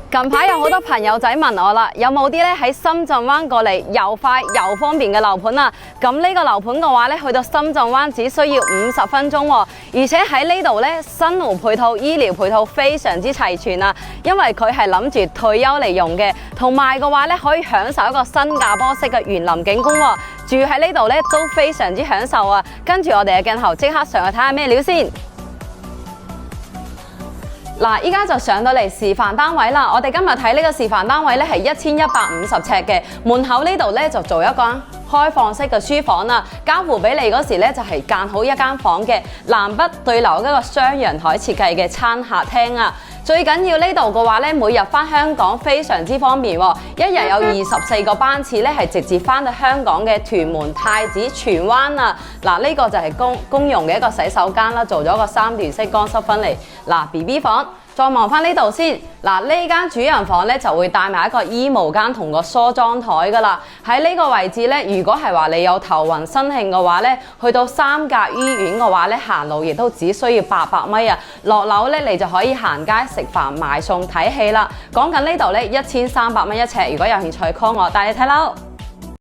近排有好多朋友仔問我啦，有冇啲咧喺深圳灣過嚟又快又方便嘅樓盤啊？咁呢個樓盤嘅話咧，去到深圳灣只需要50分鐘喎，而且喺呢度咧，生活配套、醫療配套非常之齊全啊！因為佢係諗住退休嚟用嘅，同埋嘅話咧可以享受一個新加坡式嘅園林景觀喎，住喺呢度咧都非常之享受啊！跟住我哋嘅鏡頭即刻上去睇下咩料先。嗱，依家就上到嚟示範單位啦。我哋今日睇呢個示範單位咧係1150尺嘅，門口呢度咧就做一個開放式嘅書房啦。交付俾你嗰時咧就係間好一間房嘅，南北對流一個雙陽台設計嘅餐客廳啊。最緊要呢度嘅話咧，每日翻香港非常之方便喎，一日有24個班次咧係直接翻到香港嘅屯門、太子、荃灣啊。嗱，呢個就係公用嘅一個洗手間啦，做咗個3段式乾濕分離。嗱 BB 房。再望翻呢度先，嗱呢間主人房咧就會帶埋一個衣帽間同個梳妝台噶啦。喺呢個位置咧，如果係話你有頭暈身㷫嘅話咧，去到三甲醫院嘅話咧，行路亦都只需要800米啊。落樓咧，你就可以行街食飯、買餸、睇戲啦。講緊呢度咧1300蚊一尺，如果有興趣 call 我帶你睇樓。